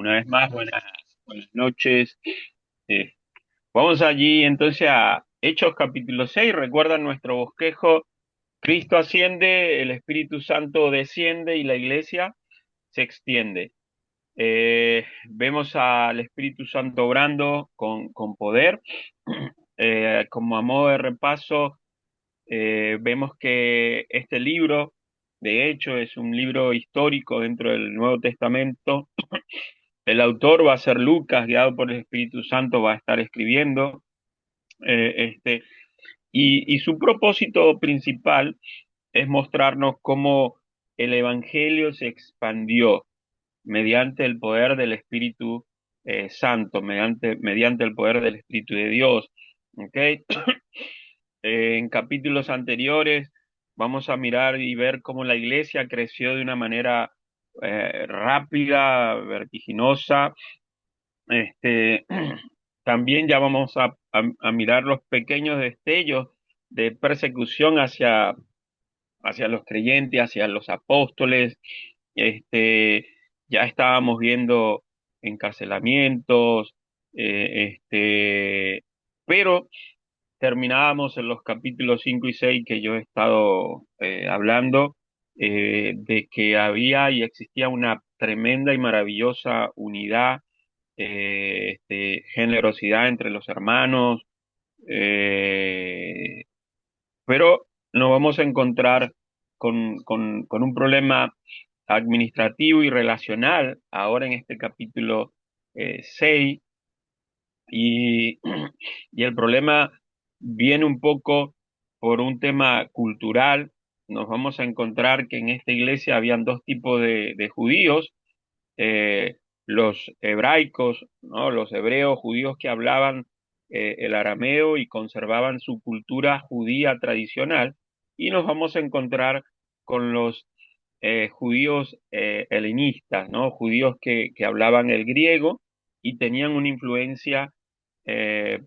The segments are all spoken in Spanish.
Una vez más, buenas noches. Eh, Vamos allí entonces a Hechos capítulo 6. Recuerdan nuestro bosquejo. Cristo asciende, el Espíritu Santo desciende y la iglesia se extiende. Vemos al Espíritu Santo obrando con poder. Como a modo de repaso, vemos que este libro, de hecho, es un libro histórico dentro del Nuevo Testamento. El autor va a ser Lucas, guiado por el Espíritu Santo, va a estar escribiendo, este, y su propósito principal es mostrarnos cómo el Evangelio se expandió mediante el poder del Espíritu Santo, mediante el poder del Espíritu de Dios. ¿Ok? En capítulos anteriores vamos a mirar y ver cómo la iglesia creció de una manera rápida, vertiginosa. Este, También ya vamos a mirar los pequeños destellos de persecución hacia los creyentes, hacia los apóstoles. Este, ya estábamos viendo encarcelamientos, pero terminábamos en los capítulos 5 y 6 que yo he estado hablando, de que había y existía una tremenda y maravillosa unidad, generosidad entre los hermanos, eh, pero nos vamos a encontrar con un problema administrativo y relacional ahora en este capítulo 6, y, y el problema viene un poco por un tema cultural. Nos vamos a encontrar que en esta iglesia habían dos tipos de judíos, los hebraicos, ¿no? Los hebreos judíos que hablaban el arameo y conservaban su cultura judía tradicional, y nos vamos a encontrar con los judíos helenistas, ¿no? Judíos que hablaban el griego y tenían una influencia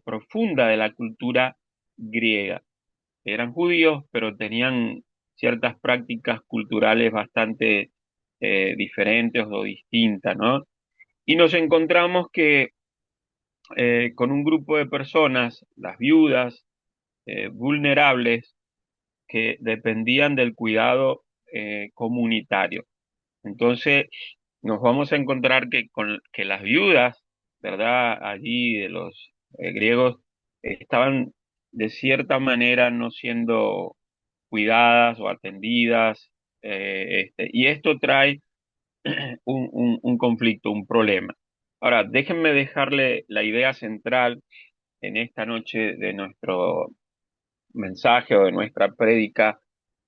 profunda de la cultura griega. Eran judíos, pero tenían ciertas prácticas culturales bastante diferentes o distintas, ¿no? Y nos encontramos que con un grupo de personas, las viudas, vulnerables, que dependían del cuidado comunitario. Entonces, nos vamos a encontrar que las viudas, ¿verdad? Allí de los griegos, estaban de cierta manera no siendo cuidadas o atendidas, y esto trae un conflicto, un problema. Ahora, déjenme dejarle la idea central en esta noche de nuestro mensaje o de nuestra prédica,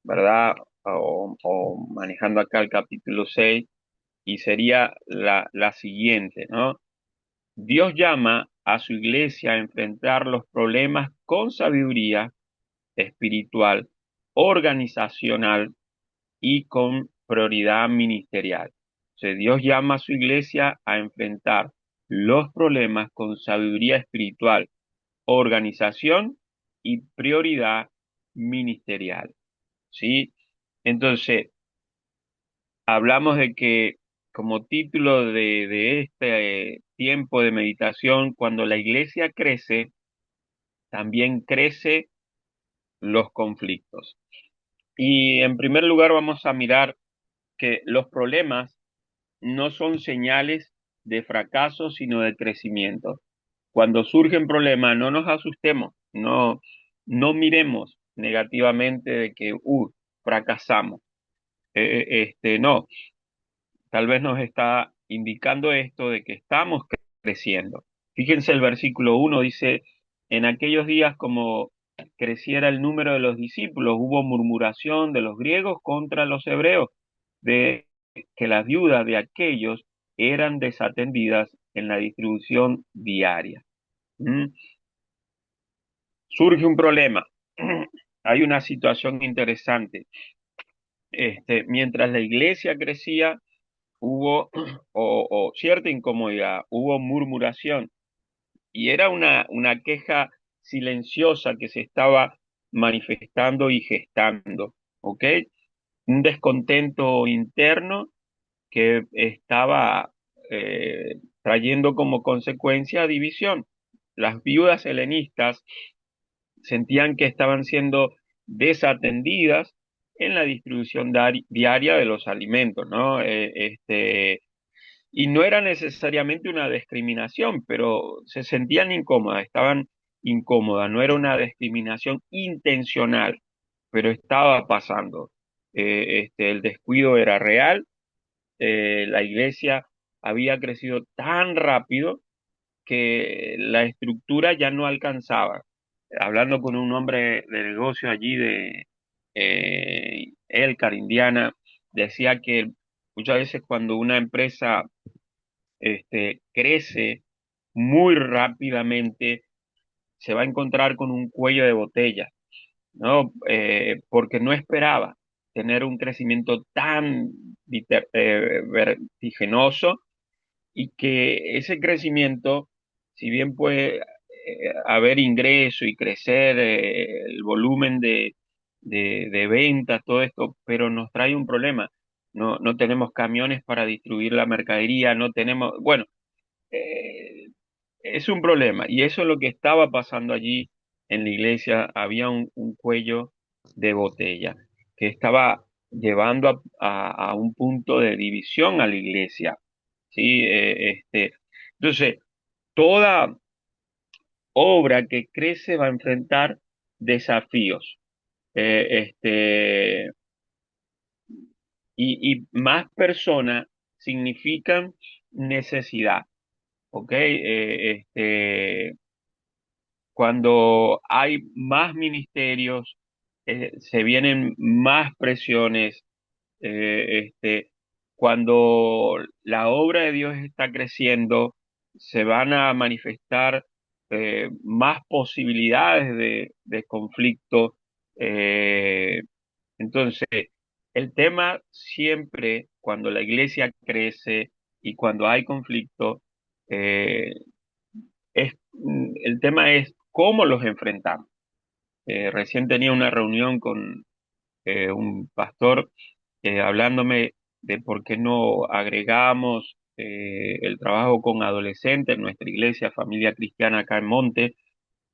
¿verdad? O manejando acá el capítulo 6, y sería la siguiente, ¿no? Dios llama a su iglesia a enfrentar los problemas con sabiduría espiritual, organizacional y con prioridad ministerial. O sea, Dios llama a su iglesia a enfrentar los problemas con sabiduría espiritual, organización y prioridad ministerial. ¿Sí? Entonces, hablamos de que como título de este tiempo de meditación, cuando la iglesia crece, también crece los conflictos. Y en primer lugar vamos a mirar que los problemas no son señales de fracaso, sino de crecimiento. Cuando surgen problemas, no nos asustemos, no miremos negativamente de que, fracasamos. No, tal vez nos está indicando esto de que estamos creciendo. Fíjense el versículo 1 dice, en aquellos días como creciera el número de los discípulos, hubo murmuración de los griegos contra los hebreos, de que las viudas de aquellos eran desatendidas en la distribución diaria. ¿Mm? Surge un problema. Hay una situación interesante. Mientras la iglesia crecía, hubo o cierta incomodidad, hubo murmuración, y era una queja silenciosa que se estaba manifestando y gestando, ¿ok? Un descontento interno que estaba trayendo como consecuencia división. Las viudas helenistas sentían que estaban siendo desatendidas en la distribución diaria de los alimentos, ¿no? Y no era necesariamente una discriminación, pero se sentían incómodas, estaban incómodas, no era una discriminación intencional, pero estaba pasando. El descuido era real, la iglesia había crecido tan rápido que la estructura ya no alcanzaba. Hablando con un hombre de negocio allí de Elkhart, Indiana, decía que muchas veces cuando una empresa crece muy rápidamente, se va a encontrar con un cuello de botella, ¿no? Porque no esperaba tener un crecimiento tan vertiginoso y que ese crecimiento, si bien puede haber ingreso y crecer el volumen de ventas, todo esto, pero nos trae un problema. No tenemos camiones para distribuir la mercadería, no tenemos, bueno, eh, es un problema. Y eso es lo que estaba pasando allí en la iglesia. Había un cuello de botella que estaba llevando a un punto de división a la iglesia. ¿Sí? Entonces, toda obra que crece va a enfrentar desafíos. Eh, este, y más personas significan necesidad. ¿Ok? Cuando hay más ministerios, se vienen más presiones, cuando la obra de Dios está creciendo, se van a manifestar más posibilidades de conflicto. eh, entonces, el tema siempre, cuando la iglesia crece y cuando hay conflicto, eh, el tema es cómo los enfrentamos. Recién tenía una reunión con un pastor hablándome de por qué no agregamos el trabajo con adolescentes en nuestra iglesia, familia cristiana acá en Monte.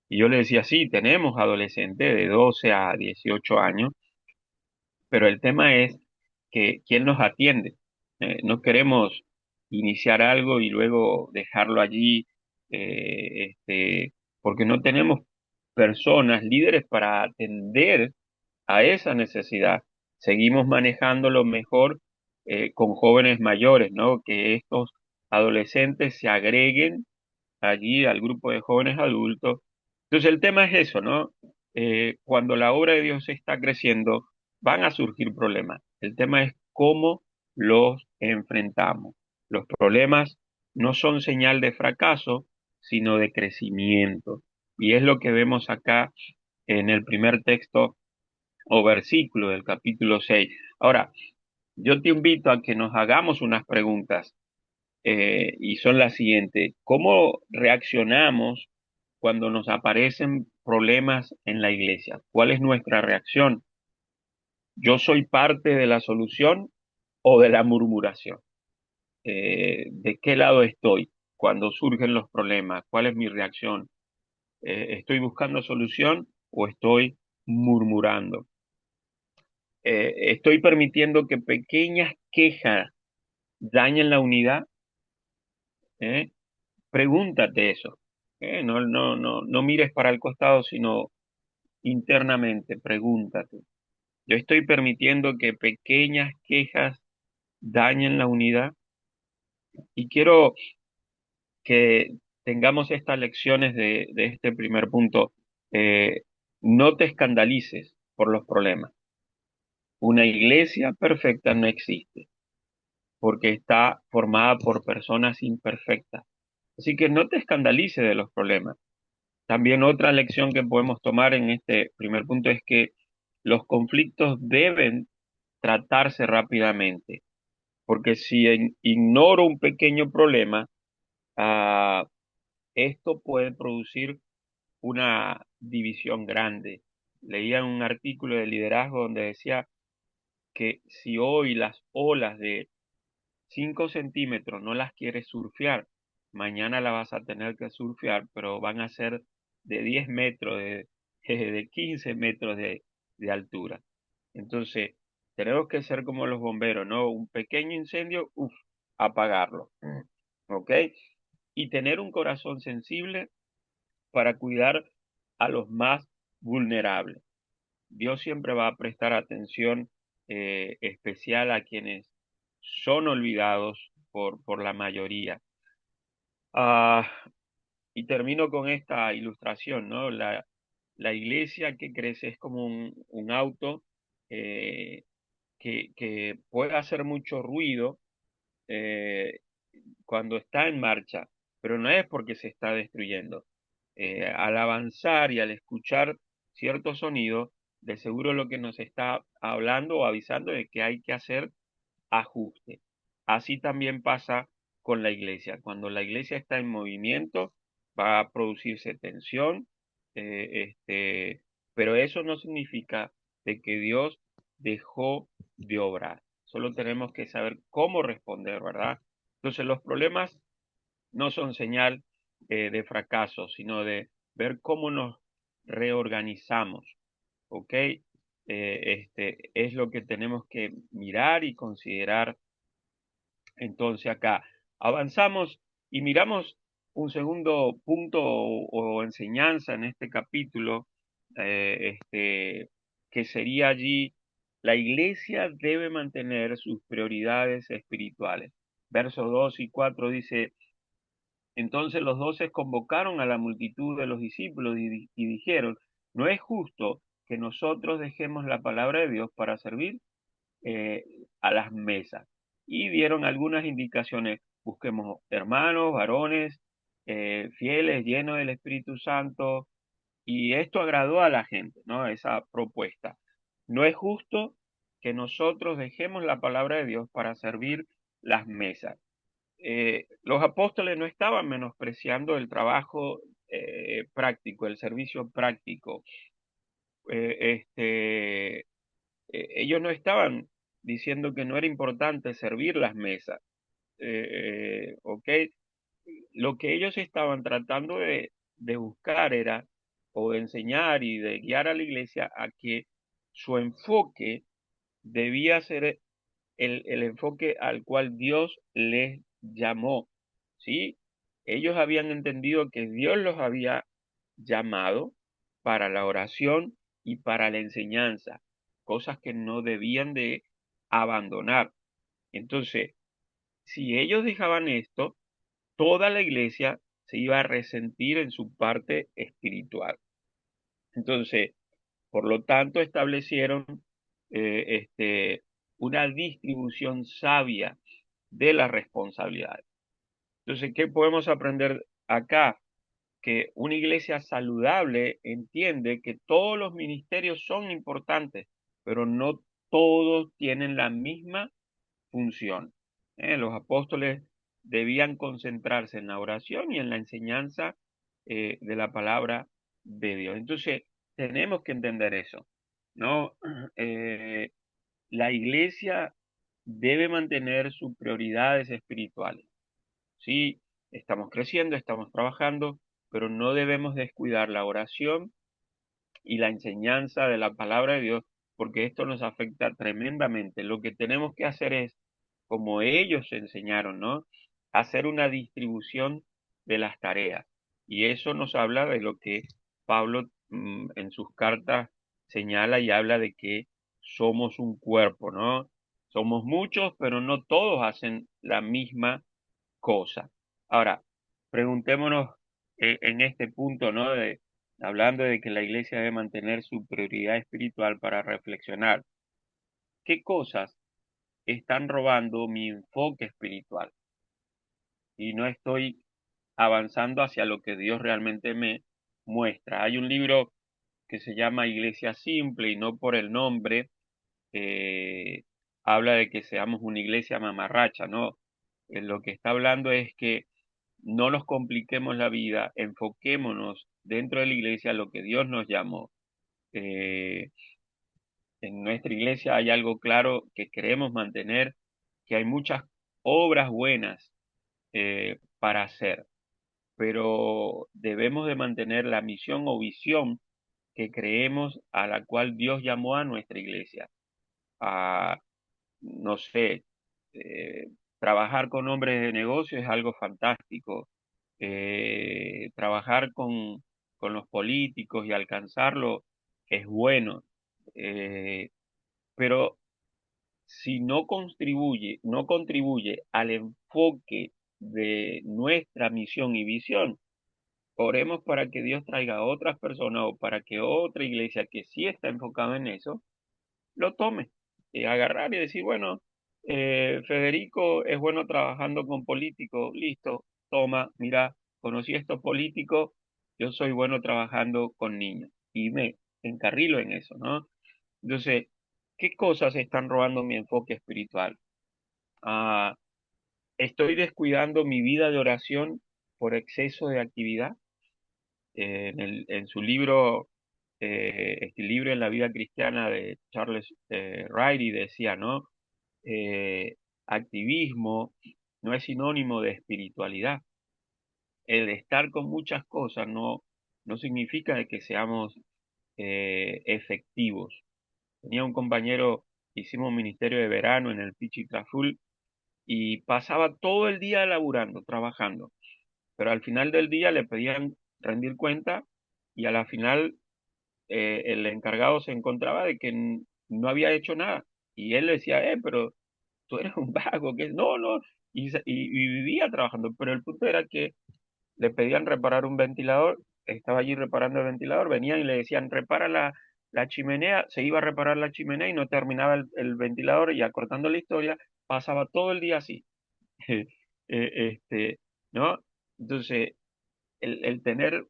Y yo le decía, sí, tenemos adolescentes de 12 a 18 años, pero el tema es que quién nos atiende. No queremos iniciar algo y luego dejarlo allí, porque no tenemos personas, líderes para atender a esa necesidad. Seguimos manejándolo mejor con jóvenes mayores, ¿no? Que estos adolescentes se agreguen allí al grupo de jóvenes adultos. Entonces el tema es eso, ¿no? Cuando la obra de Dios está creciendo, van a surgir problemas. El tema es cómo los enfrentamos. Los problemas no son señal de fracaso, sino de crecimiento. Y es lo que vemos acá en el primer texto o versículo del capítulo 6. Ahora, yo te invito a que nos hagamos unas preguntas y son las siguientes. ¿Cómo reaccionamos cuando nos aparecen problemas en la iglesia? ¿Cuál es nuestra reacción? ¿Yo soy parte de la solución o de la murmuración? ¿De qué lado estoy cuando surgen los problemas? ¿Cuál es mi reacción? ¿Estoy buscando solución o estoy murmurando? ¿Estoy permitiendo que pequeñas quejas dañen la unidad? ¿Eh? Pregúntate eso. No mires para el costado, sino internamente, pregúntate. ¿Yo estoy permitiendo que pequeñas quejas dañen la unidad? Y quiero que tengamos estas lecciones de este primer punto. Eh, no te escandalices por los problemas. Una iglesia perfecta no existe porque está formada por personas imperfectas. Así que no te escandalices de los problemas. También otra lección que podemos tomar en este primer punto es que los conflictos deben tratarse rápidamente, porque si ignoro un pequeño problema, ah, esto puede producir una división grande. Leía un artículo de liderazgo donde decía que si hoy las olas 5 centímetros no las quieres surfear, mañana la vas a tener que surfear, pero van a ser de 10 metros, de 15 metros de altura. Entonces, tenemos que ser como los bomberos, ¿no? Un pequeño incendio, uff, apagarlo, ¿ok? Y tener un corazón sensible para cuidar a los más vulnerables. Dios siempre va a prestar atención especial a quienes son olvidados por la mayoría. Ah, y termino con esta ilustración, ¿no? La iglesia que crece es como un auto eh, que puede hacer mucho ruido eh, cuando está en marcha, pero no es porque se está destruyendo. Al avanzar y al escuchar ciertos sonidos, de seguro lo que nos está hablando o avisando es que hay que hacer ajuste. Así también pasa con la iglesia. Cuando la iglesia está en movimiento, va a producirse tensión, pero eso no significa de que Dios dejó de obrar. Solo tenemos que saber cómo responder, ¿verdad? Entonces los problemas no son señal de fracaso, sino de ver cómo nos reorganizamos, ¿ok? Es lo que tenemos que mirar y considerar. Entonces acá avanzamos y miramos un segundo punto o enseñanza en este capítulo, que sería allí, la iglesia debe mantener sus prioridades espirituales. Versos 2 y 4 dice, entonces los 12 convocaron a la multitud de los discípulos y dijeron, no es justo que nosotros dejemos la palabra de Dios para servir eh, a las mesas. Y dieron algunas indicaciones, busquemos hermanos, varones, fieles, llenos del Espíritu Santo, y esto agradó a la gente, ¿no? Esa propuesta. No es justo que nosotros dejemos la palabra de Dios para servir las mesas. Los apóstoles no estaban menospreciando el trabajo práctico, el servicio práctico. Ellos no estaban diciendo que no era importante servir las mesas, ¿ok? Lo que ellos estaban tratando de buscar era, o de enseñar y de guiar a la iglesia a que su enfoque debía ser el enfoque al cual Dios les llamó, ¿sí? Ellos habían entendido que Dios los había llamado para la oración y para la enseñanza, cosas que no debían de abandonar. Entonces, si ellos dejaban esto, toda la iglesia se iba a resentir en su parte espiritual. Entonces, por lo tanto, establecieron una distribución sabia de las responsabilidades. Entonces, ¿qué podemos aprender acá? Que una iglesia saludable entiende que todos los ministerios son importantes, pero no todos tienen la misma función. Los apóstoles debían concentrarse en la oración y en la enseñanza de la palabra de Dios. Entonces, tenemos que entender eso, ¿no? Eh, la iglesia debe mantener sus prioridades espirituales. Sí, estamos creciendo, estamos trabajando, pero no debemos descuidar la oración y la enseñanza de la palabra de Dios, porque esto nos afecta tremendamente. Lo que tenemos que hacer es, como ellos enseñaron, ¿no? Hacer una distribución de las tareas. Y eso nos habla de lo que Pablo en sus cartas señala y habla de que somos un cuerpo, ¿no? Somos muchos, pero no todos hacen la misma cosa. Ahora, preguntémonos en este punto, ¿no? Hablando de que la iglesia debe mantener su prioridad espiritual para reflexionar, ¿qué cosas están robando mi enfoque espiritual? Y no estoy avanzando hacia lo que Dios realmente me muestra. Hay un libro que se llama Iglesia Simple y no por el nombre, habla de que seamos una iglesia mamarracha, ¿no? Lo que está hablando es que no nos compliquemos la vida, enfoquémonos dentro de la iglesia a lo que Dios nos llamó. Eh, en nuestra iglesia hay algo claro que queremos mantener, que hay muchas obras buenas para hacer, pero debemos de mantener la misión o visión que creemos a la cual Dios llamó a nuestra iglesia. A, no sé, trabajar con hombres de negocio es algo fantástico. Trabajar con los políticos y alcanzarlo es bueno. Eh, pero si no contribuye al enfoque de nuestra misión y visión, oremos para que Dios traiga a otras personas o para que otra iglesia que sí está enfocada en eso, lo tome. Agarrar y decir, bueno, Federico es bueno trabajando con políticos, listo, toma, mira, conocí a estos políticos, yo soy bueno trabajando con niños y me encarrilo en eso, ¿no? Entonces, ¿qué cosas están robando mi enfoque espiritual? Ah, ¿Estoy descuidando mi vida de oración por exceso de actividad? En su libro, este libro en la vida cristiana de Charles Riley decía, ¿no? Eh, Activismo no es sinónimo de espiritualidad. El estar con muchas cosas no significa de que seamos efectivos. Tenía un compañero, hicimos un ministerio de verano en el Pichitraful y pasaba todo el día laburando, trabajando, pero al final del día le pedían rendir cuenta y a la final el encargado se encontraba de que no había hecho nada y él le decía, pero tú eres un vago, que no, no, y vivía trabajando, pero el punto era que le pedían reparar un ventilador, estaba allí reparando el ventilador, venían y le decían, repara la chimenea, se iba a reparar la chimenea y no terminaba el ventilador y acortando la historia, pasaba todo el día así. ¿No? Entonces, el tener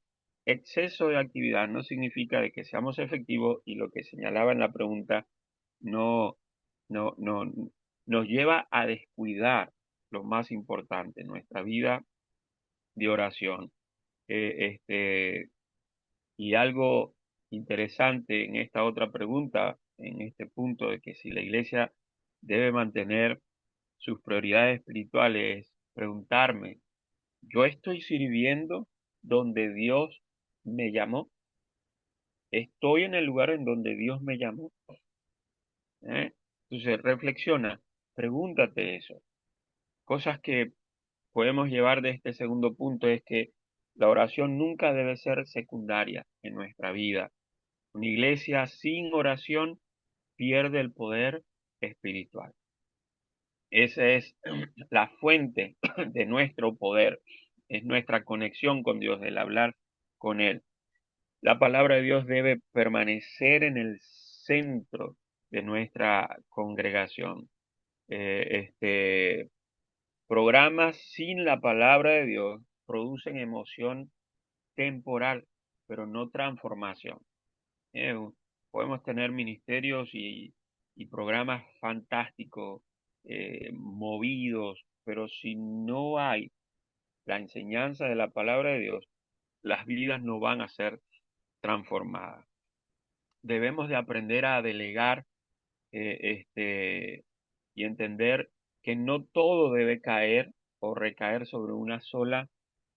exceso de actividad no significa de que seamos efectivos y lo que señalaba en la pregunta no, no, nos lleva a descuidar lo más importante, nuestra vida de oración. Y algo interesante en esta otra pregunta, en este punto de que si la iglesia debe mantener sus prioridades espirituales, preguntarme, ¿yo estoy sirviendo donde Dios me llamó? ¿Estoy en el lugar en donde Dios me llamó? ¿Eh? Entonces, reflexiona, pregúntate eso. Cosas que podemos llevar de este segundo punto es que la oración nunca debe ser secundaria en nuestra vida. Una iglesia sin oración pierde el poder espiritual. Esa es la fuente de nuestro poder, es nuestra conexión con Dios, el hablar con Él. La palabra de Dios debe permanecer en el centro de nuestra congregación. Programas sin la palabra de Dios producen emoción temporal, pero no transformación. Eh, Podemos tener ministerios y programas fantásticos, movidos, pero si no hay la enseñanza de la palabra de Dios, las vidas no van a ser transformadas. Debemos de aprender a delegar y entender que no todo debe caer o recaer sobre una sola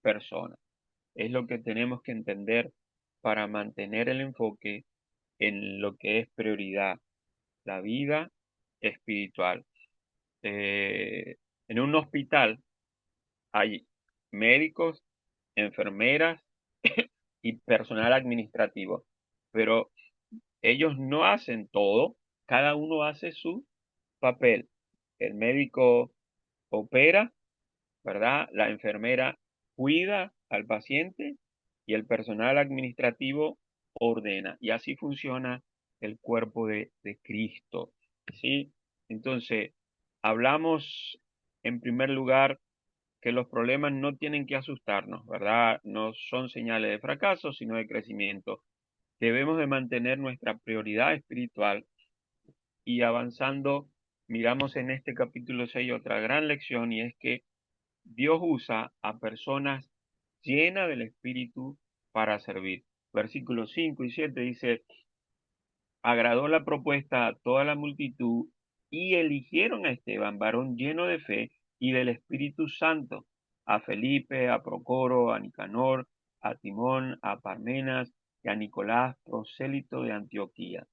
persona. Es lo que tenemos que entender para mantener el enfoque en lo que es prioridad, la vida espiritual. En un hospital hay médicos, enfermeras y personal administrativo, pero ellos no hacen todo, cada uno hace su papel. El médico opera, ¿verdad? La enfermera cuida al paciente y el personal administrativo ordena. Y así funciona el cuerpo de Cristo, ¿sí? Entonces, hablamos en primer lugar que los problemas no tienen que asustarnos, ¿verdad? No son señales de fracaso, sino de crecimiento. Debemos de mantener nuestra prioridad espiritual y avanzando, miramos en este capítulo 6 otra gran lección y es que Dios usa a personas llenas del Espíritu para servir. Versículos 5 y 7 dice, agradó la propuesta a toda la multitud y eligieron a Esteban, varón lleno de fe y del Espíritu Santo, a Felipe, a Procoro, a Nicanor, a Timón, a Parmenas y a Nicolás, prosélito de Antioquía,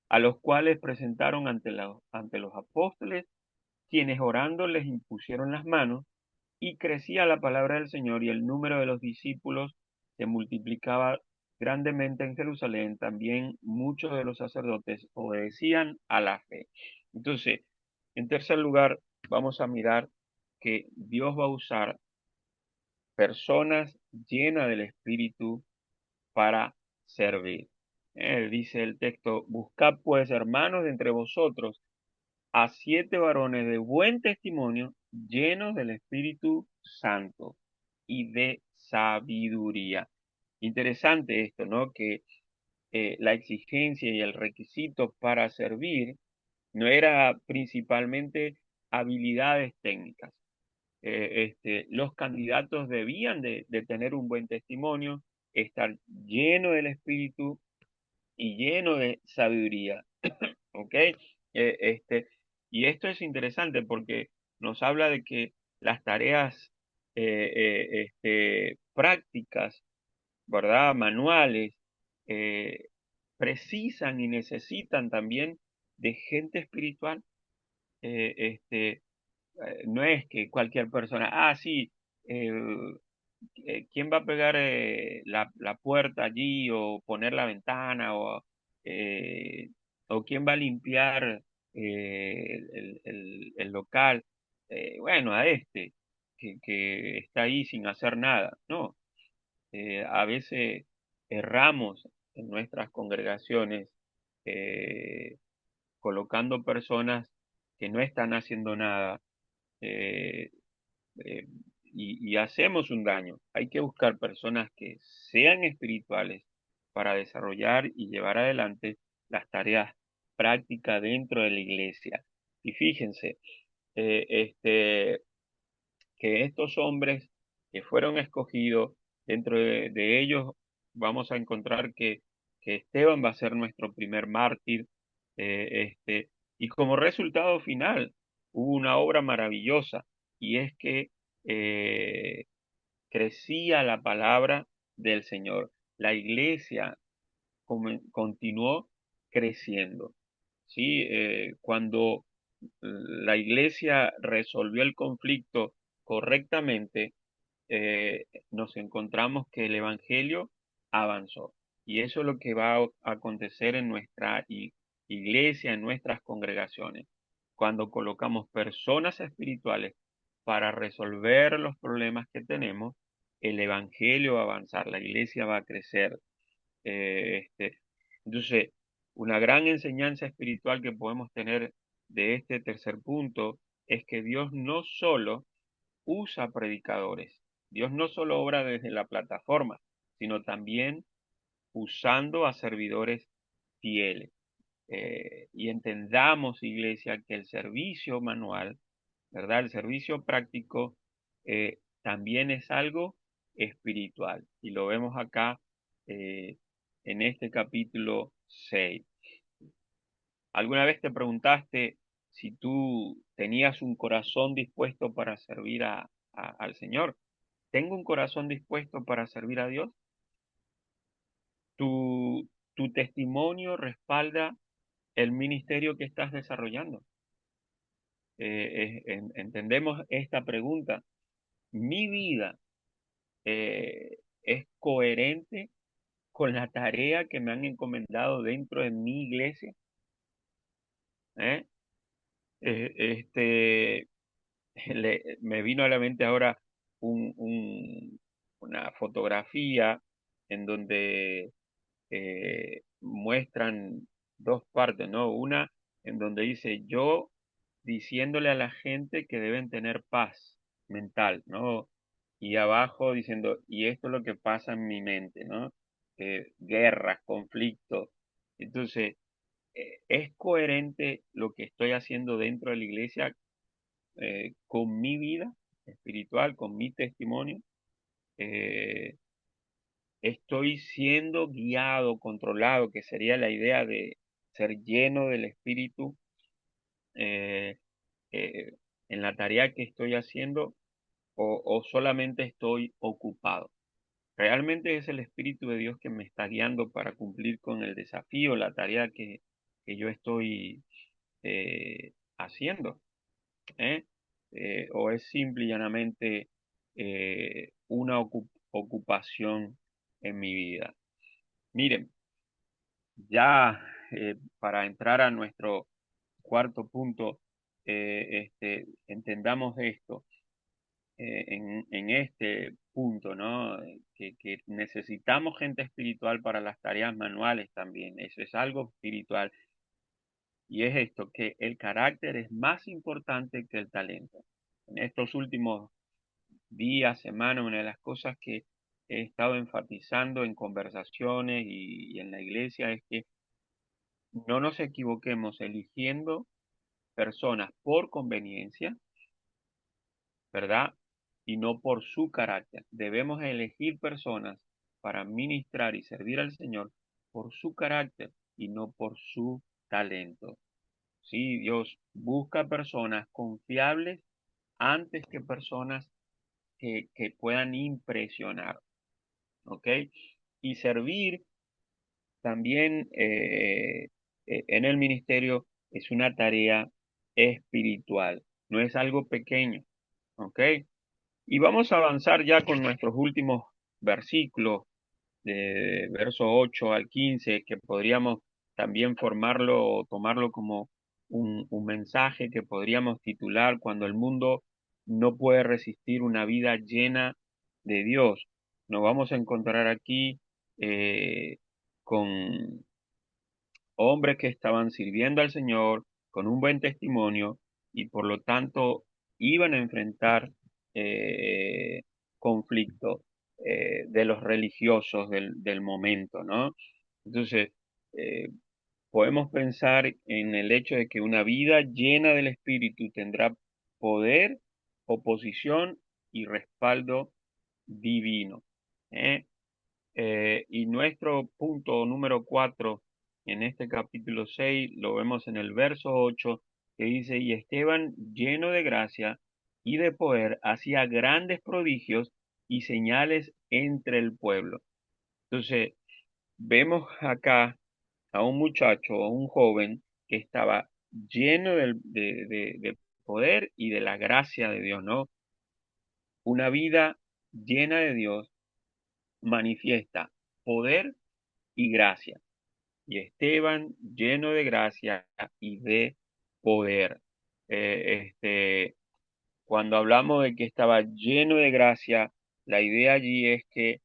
a los cuales presentaron ante los apóstoles, quienes orando les impusieron las manos, y crecía la palabra del Señor y el número de los discípulos se multiplicaba grandemente en Jerusalén. También muchos de los sacerdotes obedecían a la fe. Entonces, en tercer lugar, vamos a mirar que Dios va a usar personas llenas del Espíritu para servir. Dice el texto: buscad pues, hermanos, de entre vosotros a 7 varones de buen testimonio, llenos del Espíritu Santo y de sabiduría. Interesante esto, ¿no? Que la exigencia y el requisito para servir no era principalmente habilidades técnicas. Los candidatos debían de tener un buen testimonio, estar lleno del Espíritu y lleno de sabiduría. ¿Ok? Y esto es interesante porque nos habla de que las tareas prácticas, ¿verdad? Manuales, eh, precisan y necesitan también de gente espiritual. Eh, este, no es que cualquier persona, sí, eh, ¿quién va a pegar la puerta allí o poner la ventana eh, o quién va a limpiar el local? Bueno, a que está ahí sin hacer nada. No, a veces erramos en nuestras congregaciones eh, colocando personas que no están haciendo nada. eh, eh, y hacemos un daño. Hay que buscar personas que sean espirituales para desarrollar y llevar adelante las tareas prácticas dentro de la iglesia. Y fíjense, eh, este, que estos hombres que fueron escogidos, dentro de ellos vamos a encontrar que Esteban va a ser nuestro primer mártir, y como resultado final hubo una obra maravillosa, y es que eh, crecía la palabra del Señor. La iglesia continuó creciendo. ¿Sí? Cuando la iglesia resolvió el conflicto correctamente, nos encontramos que el Evangelio avanzó. Y eso es lo que va a acontecer en nuestra iglesia, en nuestras congregaciones. Cuando colocamos personas espirituales para resolver los problemas que tenemos, el Evangelio va a avanzar, la iglesia va a crecer. Eh, este, entonces, una gran enseñanza espiritual que podemos tener de este tercer punto es que Dios no solo usa predicadores, Dios no solo obra desde la plataforma, sino también usando a servidores fieles. Y entendamos, iglesia, que el servicio manual, ¿verdad? El servicio práctico también es algo espiritual. Y lo vemos acá eh, en este capítulo 6. ¿Alguna vez te preguntaste si tú tenías un corazón dispuesto para servir al Señor? ¿Tengo un corazón dispuesto para servir a Dios? ¿Tu testimonio respalda el ministerio que estás desarrollando? Entendemos esta pregunta. ¿Mi vida es coherente con la tarea que me han encomendado dentro de mi iglesia? ¿Eh? Eh, este, Me vino a la mente ahora una fotografía en donde muestran dos partes, ¿no? Una en donde dice yo diciéndole a la gente que deben tener paz mental, ¿no? Y abajo diciendo, y esto es lo que pasa en mi mente, ¿no? Guerras, conflictos. Entonces, ¿es coherente lo que estoy haciendo dentro de la iglesia con mi vida espiritual, con mi testimonio? Eh, Estoy siendo guiado, controlado, que sería la idea de ser lleno del Espíritu. Eh, en la tarea que estoy haciendo o solamente estoy ocupado? ¿Realmente es el Espíritu de Dios que me está guiando para cumplir con el desafío, la tarea que yo estoy haciendo? ¿Eh? ¿O es simple y llanamente una ocupación en mi vida? Miren, ya para entrar a nuestro cuarto punto, entendamos esto. En este punto, ¿no? Que necesitamos gente espiritual para las tareas manuales también. Eso es algo espiritual. Y es esto, que el carácter es más importante que el talento. En estos últimos días, semanas, una de las cosas que he estado enfatizando en conversaciones y en la iglesia es que no nos equivoquemos eligiendo personas por conveniencia, ¿verdad? Y no por su carácter. Debemos elegir personas para ministrar y servir al Señor por su carácter y no por su talento. Sí, Dios busca personas confiables antes que personas que puedan impresionar, ¿ok? Y servir también en el ministerio es una tarea espiritual, no es algo pequeño, ¿ok? Y vamos a avanzar ya con nuestros últimos versículos, de verso 8 al 15, que podríamos también formarlo o tomarlo como un mensaje que podríamos titular Cuando el mundo no puede resistir una vida llena de Dios. Nos vamos a encontrar aquí con hombres que estaban sirviendo al Señor con un buen testimonio y por lo tanto iban a enfrentar eh, conflictos de los religiosos del momento, ¿no? Entonces, eh, podemos pensar en el hecho de que una vida llena del Espíritu tendrá poder, oposición y respaldo divino. ¿Eh? Y nuestro punto número 4 en este capítulo 6 lo vemos en el verso 8 que dice, y Esteban, lleno de gracia y de poder, hacía grandes prodigios y señales entre el pueblo. Entonces, vemos acá a un muchacho, a un joven que estaba lleno de poder y de la gracia de Dios, ¿no? Una vida llena de Dios manifiesta poder y gracia. Y Esteban lleno de gracia y de poder. Cuando hablamos de que estaba lleno de gracia, la idea allí es que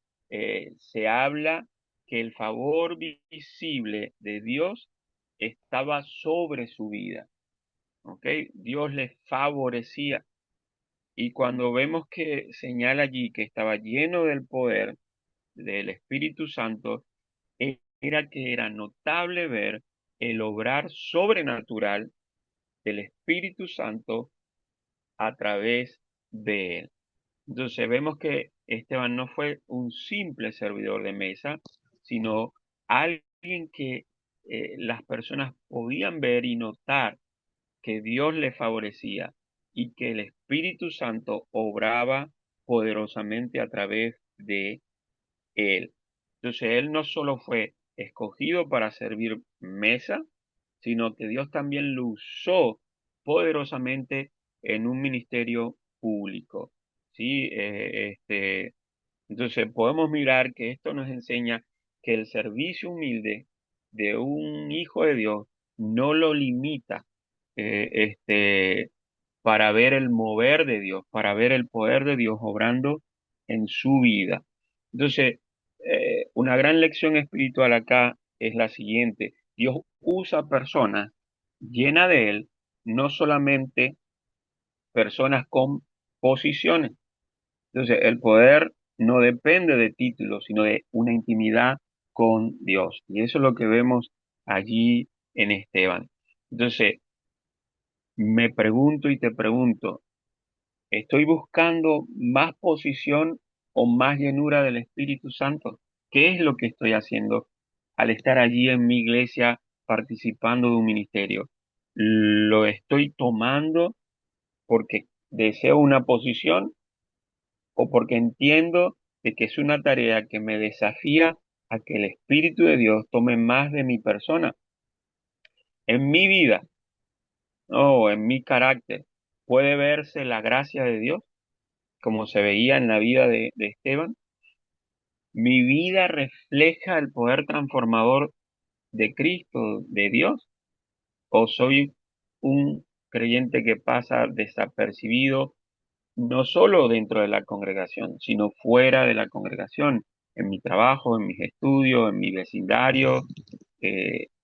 se habla que el favor visible de Dios estaba sobre su vida. ¿Ok? Dios le favorecía. Y cuando vemos que señala allí que estaba lleno del poder del Espíritu Santo, era que era notable ver el obrar sobrenatural del Espíritu Santo a través de él. Entonces vemos que Esteban no fue un simple servidor de mesa, sino alguien que las personas podían ver y notar que Dios le favorecía y que el Espíritu Santo obraba poderosamente a través de él. Entonces, él no solo fue escogido para servir mesa, sino que Dios también lo usó poderosamente en un ministerio público. ¿Sí? Entonces, podemos mirar que esto nos enseña que el servicio humilde de un hijo de Dios no lo limita eh, este, para ver el mover de Dios, para ver el poder de Dios obrando en su vida. Entonces, una gran lección espiritual acá es la siguiente. Dios usa personas llenas de Él, no solamente personas con posiciones. Entonces, el poder no depende de títulos, sino de una intimidad con Dios. Y eso es lo que vemos allí en Esteban. Entonces, me pregunto y te pregunto, ¿estoy buscando más posición o más llenura del Espíritu Santo? ¿Qué es lo que estoy haciendo al estar allí en mi iglesia participando de un ministerio? ¿Lo estoy tomando porque deseo una posición o porque entiendo de que es una tarea que me desafía a que el Espíritu de Dios tome más de mi persona. En mi vida, o en mi carácter, puede verse la gracia de Dios, como se veía en la vida de Esteban. Mi vida refleja el poder transformador de Cristo, de Dios, o soy un creyente que pasa desapercibido, no solo dentro de la congregación, sino fuera de la congregación, en mi trabajo, en mis estudios, en mi vecindario.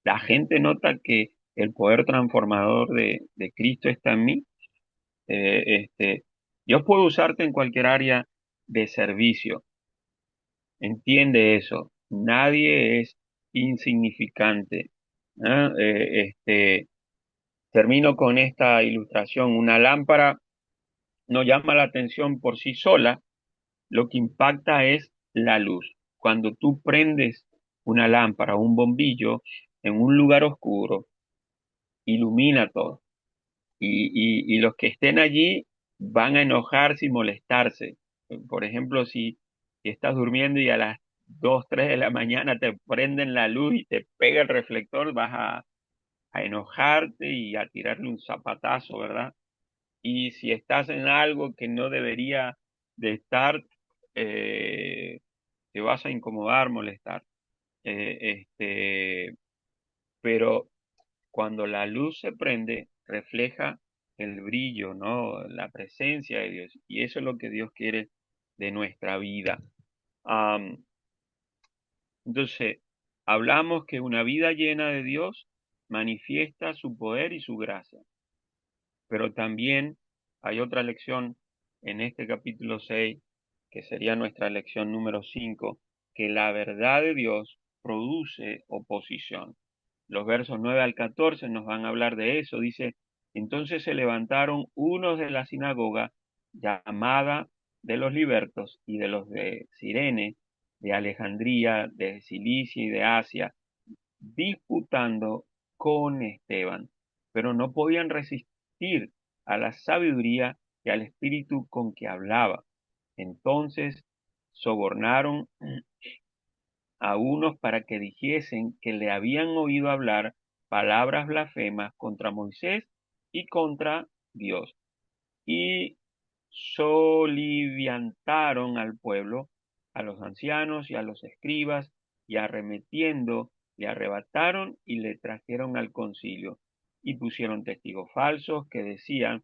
La gente nota que el poder transformador de Cristo está en mí. Dios puede usarte en cualquier área de servicio. Entiende eso. Nadie es insignificante. ¿Ah? Termino con esta ilustración. Una lámpara no llama la atención por sí sola, lo que impacta es la luz. Cuando tú prendes una lámpara o un bombillo en un lugar oscuro, ilumina todo. Y los que estén allí van a enojarse y molestarse. Por ejemplo, si estás durmiendo y a las 2 3 de la mañana te prenden la luz y te pega el reflector, vas a enojarte y a tirarle un zapatazo, ¿verdad? Y si estás en algo que no debería de estar, eh, te vas a incomodar, molestar. Eh, este, pero cuando la luz se prende, refleja el brillo, ¿no? La presencia de Dios. Y eso es lo que Dios quiere de nuestra vida. Am, entonces, hablamos que una vida llena de Dios manifiesta su poder y su gracia. Pero también hay otra lección en este capítulo 6 que sería nuestra lección número 5, que la verdad de Dios produce oposición. Los versos 9 al 14 nos van a hablar de eso. Dice, entonces se levantaron unos de la sinagoga llamada de los libertos y de los de Cirene, de Alejandría, de Cilicia y de Asia, disputando con Esteban, pero no podían resistir a la sabiduría y al espíritu con que hablaba. Entonces sobornaron a unos para que dijesen que le habían oído hablar palabras blasfemas contra Moisés y contra Dios. Y soliviantaron al pueblo, a los ancianos y a los escribas, y arremetiendo, le arrebataron y le trajeron al concilio, y pusieron testigos falsos que decían,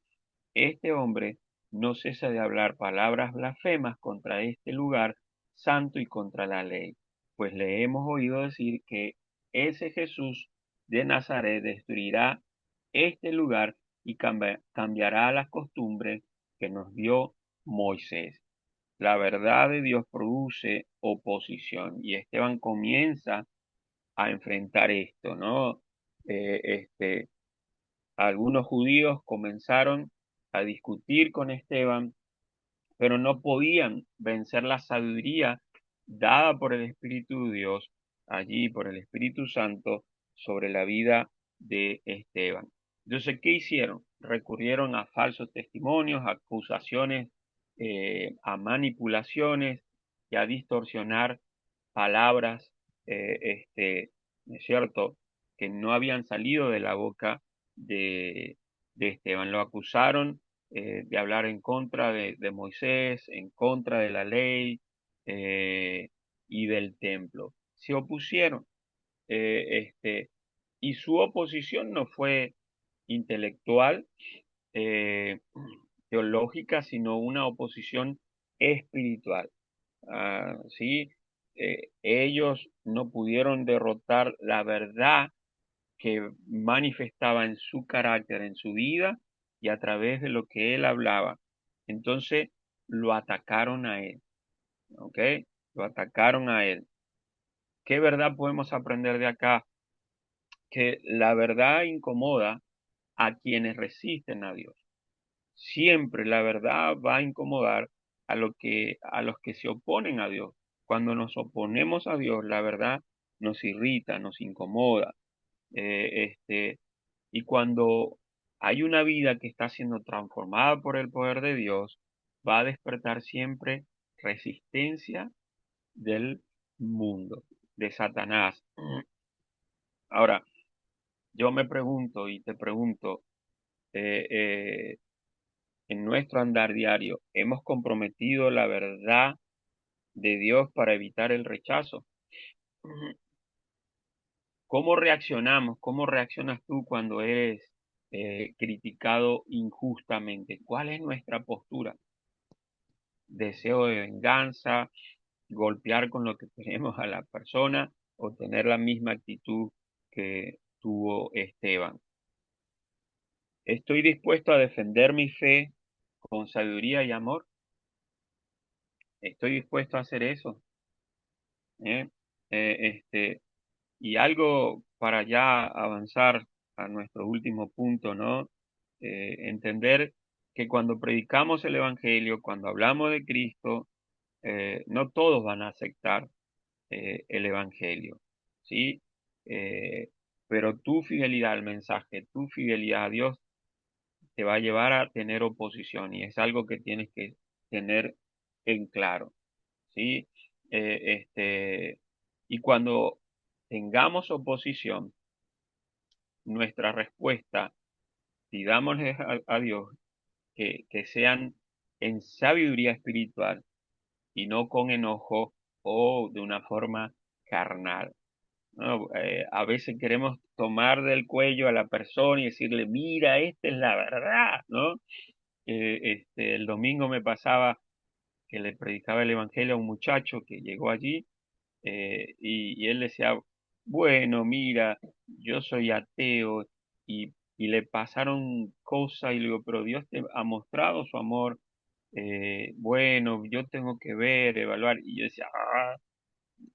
este hombre no cesa de hablar palabras blasfemas contra este lugar santo y contra la ley, pues le hemos oído decir que ese Jesús de Nazaret destruirá este lugar y cambiará las costumbres que nos dio Moisés. La verdad de Dios produce oposición y Esteban comienza a enfrentar esto, ¿no? Eh, este, Algunos judíos comenzaron a discutir con Esteban, pero no podían vencer la sabiduría dada por el Espíritu de Dios, allí por el Espíritu Santo, sobre la vida de Esteban. Entonces, ¿qué hicieron? Recurrieron a falsos testimonios, a acusaciones, a manipulaciones y a distorsionar palabras, ¿no es cierto?, que no habían salido de la boca de Esteban. Lo acusaron de hablar en contra de Moisés, en contra de la ley eh, y del templo. Se opusieron y su oposición no fue intelectual, eh, teológica, sino una oposición espiritual. ¿Sí? Ellos no pudieron derrotar la verdad que manifestaba en su carácter, en su vida y a través de lo que él hablaba. Entonces lo atacaron a él, ¿ok? Lo atacaron a él. ¿Qué verdad podemos aprender de acá? Que la verdad incomoda a quienes resisten a Dios. Siempre la verdad va a incomodar a los que se oponen a Dios. Cuando nos oponemos a Dios, la verdad nos irrita, nos incomoda. Y cuando hay una vida que está siendo transformada por el poder de Dios, va a despertar siempre resistencia del mundo, de Satanás. Ahora, yo me pregunto y te pregunto, eh, eh, en nuestro andar diario, ¿hemos comprometido la verdad de Dios para evitar el rechazo? ¿Cómo reaccionamos? ¿Cómo reaccionas tú cuando eres criticado injustamente? ¿Cuál es nuestra postura? ¿Deseo de venganza, golpear con lo que tenemos a la persona o tener la misma actitud que tuvo Esteban? ¿Estoy dispuesto a defender mi fe con sabiduría y amor? ¿Estoy dispuesto a hacer eso? ¿Eh? Este, y algo para ya avanzar a nuestro último punto, ¿no? Entender que cuando predicamos el Evangelio, cuando hablamos de Cristo, no todos van a aceptar el Evangelio, ¿sí? Eh, pero tu fidelidad al mensaje, tu fidelidad a Dios te va a llevar a tener oposición y es algo que tienes que tener en claro, ¿sí? Y cuando tengamos oposición, nuestra respuesta, pidámosle a Dios que sean en sabiduría espiritual y no con enojo o de una forma carnal, ¿no? A veces queremos tomar del cuello a la persona y decirle, mira, esta es la verdad, ¿no? El domingo me pasaba que le predicaba el evangelio a un muchacho que llegó allí y él decía, bueno, mira, yo soy ateo y le pasaron cosas y le digo, pero Dios te ha mostrado su amor, bueno, yo tengo que ver, evaluar, y yo decía,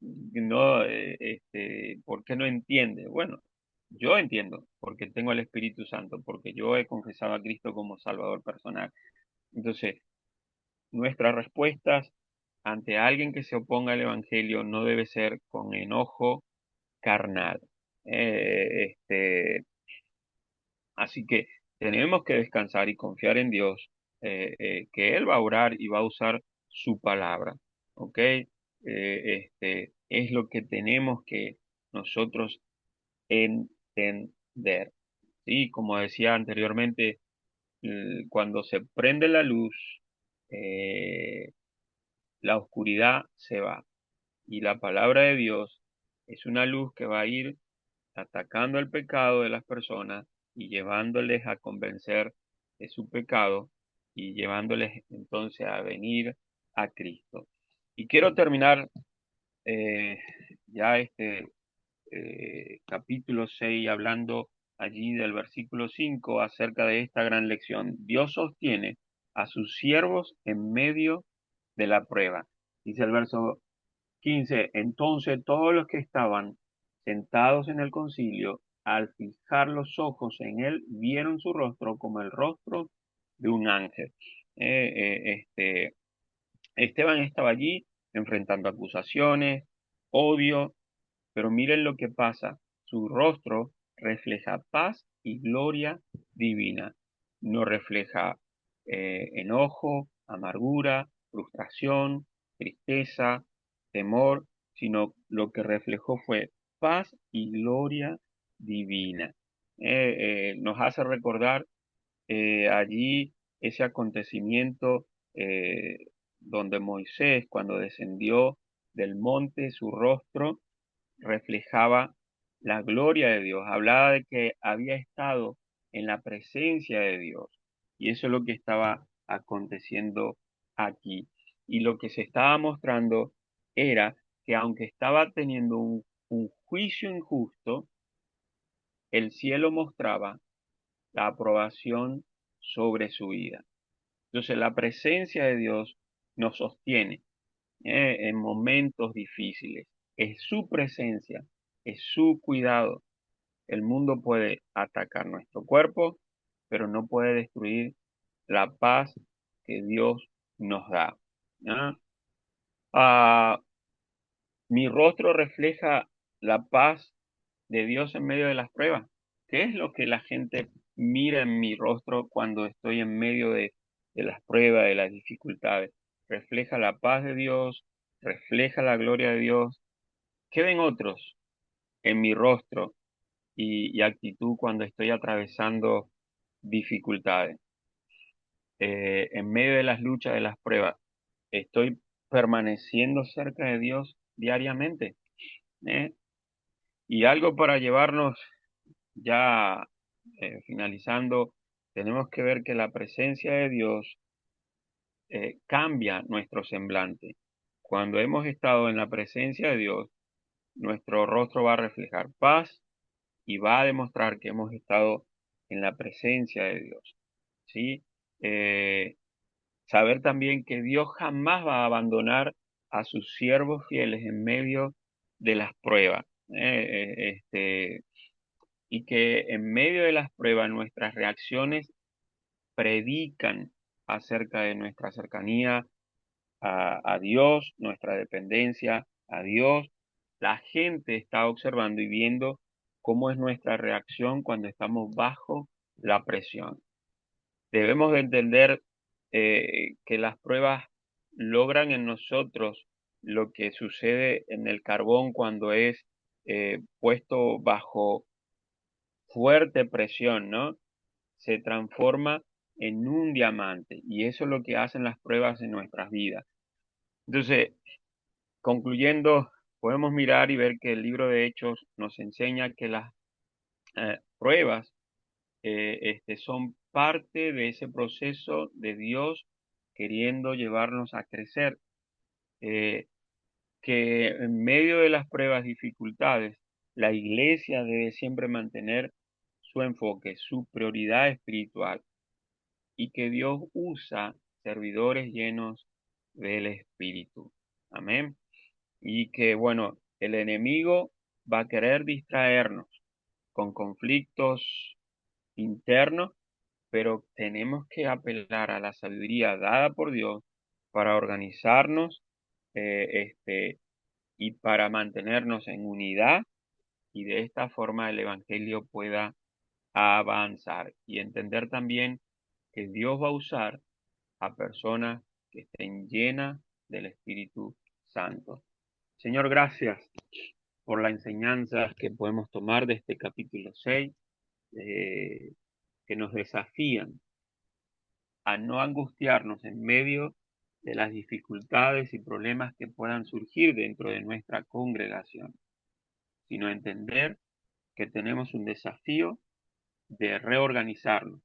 no, ¿por qué no entiende? Bueno, yo entiendo, porque tengo el Espíritu Santo, porque yo he confesado a Cristo como Salvador personal. Entonces, nuestras respuestas ante alguien que se oponga al Evangelio no debe ser con enojo carnal. Eh, este, Así que tenemos que descansar y confiar en Dios, que Él va a orar y va a usar su palabra. ¿Ok? Es lo que tenemos que nosotros entender. Sí, como decía anteriormente, cuando se prende la luz, eh, la oscuridad se va. Y la palabra de Dios es una luz que va a ir atacando el pecado de las personas y llevándoles a convencer de su pecado y llevándoles entonces a venir a Cristo. Y quiero terminar eh, ya capítulo 6 hablando allí del versículo 5 acerca de esta gran lección. Dios sostiene a sus siervos en medio de la prueba. Dice el verso 15. Entonces todos los que estaban sentados en el concilio, al fijar los ojos en él, vieron su rostro como el rostro de un ángel. Eh, Esteban estaba allí enfrentando acusaciones, odio, pero miren lo que pasa. Su rostro refleja paz y gloria divina. No refleja enojo, amargura, frustración, tristeza, temor, sino lo que reflejó fue paz y gloria divina. Nos hace recordar allí ese acontecimiento donde Moisés, cuando descendió del monte, su rostro reflejaba la gloria de Dios, hablaba de que había estado en la presencia de Dios. Y eso es lo que estaba aconteciendo aquí. Y lo que se estaba mostrando era que aunque estaba teniendo un juicio injusto, el cielo mostraba la aprobación sobre su vida. Entonces la presencia de Dios nos sostiene en momentos difíciles. Es su presencia, es su cuidado. El mundo puede atacar nuestro cuerpo, pero no puede destruir la paz que Dios nos da. ¿Ah? Ah, Mi rostro refleja la paz de Dios en medio de las pruebas. ¿Qué es lo que la gente mira en mi rostro cuando estoy en medio de las pruebas, de las dificultades. Refleja la paz de Dios, refleja la gloria de Dios. ¿Qué ven otros en mi rostro y actitud cuando estoy atravesando dificultades? En medio de las luchas, de las pruebas, estoy permaneciendo cerca de Dios diariamente. ¿Eh? Y algo para llevarnos ya finalizando, tenemos que ver que la presencia de Dios cambia nuestro semblante. Cuando hemos estado en la presencia de Dios, nuestro rostro va a reflejar paz y va a demostrar que hemos estado en la presencia de Dios. ¿Sí? Eh, Saber también que Dios jamás va a abandonar a sus siervos fieles en medio de las pruebas. Y que en medio de las pruebas nuestras reacciones predican acerca de nuestra cercanía a Dios, nuestra dependencia a Dios. La gente está observando y viendo cómo es nuestra reacción cuando estamos bajo la presión. Debemos de entender que las pruebas logran en nosotros lo que sucede en el carbón cuando es puesto bajo fuerte presión, ¿no? Se transforma en un diamante y eso es lo que hacen las pruebas en nuestras vidas. Entonces, concluyendo, podemos mirar y ver que el libro de Hechos nos enseña que las pruebas son parte de ese proceso de Dios queriendo llevarnos a crecer, eh, que en medio de las pruebas, dificultades, la iglesia debe siempre mantener su enfoque, su prioridad espiritual y que Dios usa servidores llenos del Espíritu. Amén. Y que, bueno, el enemigo va a querer distraernos con conflictos internos, pero tenemos que apelar a la sabiduría dada por Dios para organizarnos y para mantenernos en unidad y de esta forma el Evangelio pueda avanzar y entender también que Dios va a usar a personas que estén llenas del Espíritu Santo. Señor, gracias por las enseñanzas que podemos tomar de este capítulo 6, que nos desafían a no angustiarnos en medio de las dificultades y problemas que puedan surgir dentro de nuestra congregación, sino entender que tenemos un desafío de reorganizarnos,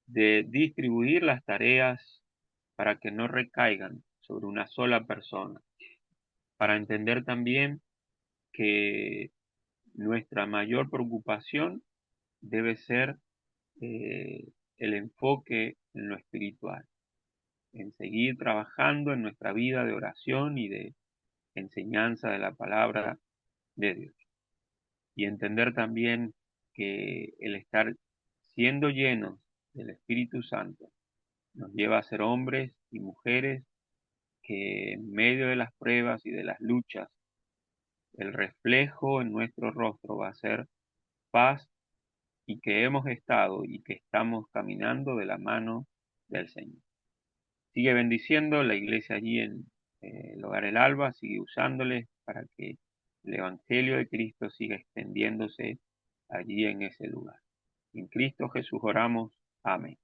de distribuir las tareas para que no recaigan sobre una sola persona, para entender también que nuestra mayor preocupación debe ser eh, el enfoque en lo espiritual, en seguir trabajando en nuestra vida de oración y de enseñanza de la palabra de Dios. Y entender también que el estar siendo llenos del Espíritu Santo nos lleva a ser hombres y mujeres que en medio de las pruebas y de las luchas, el reflejo en nuestro rostro va a ser paz y que hemos estado y que estamos caminando de la mano del Señor. Sigue bendiciendo la iglesia allí en el Hogar El Alba, sigue usándoles para que el Evangelio de Cristo siga extendiéndose allí en ese lugar. En Cristo Jesús oramos. Amén.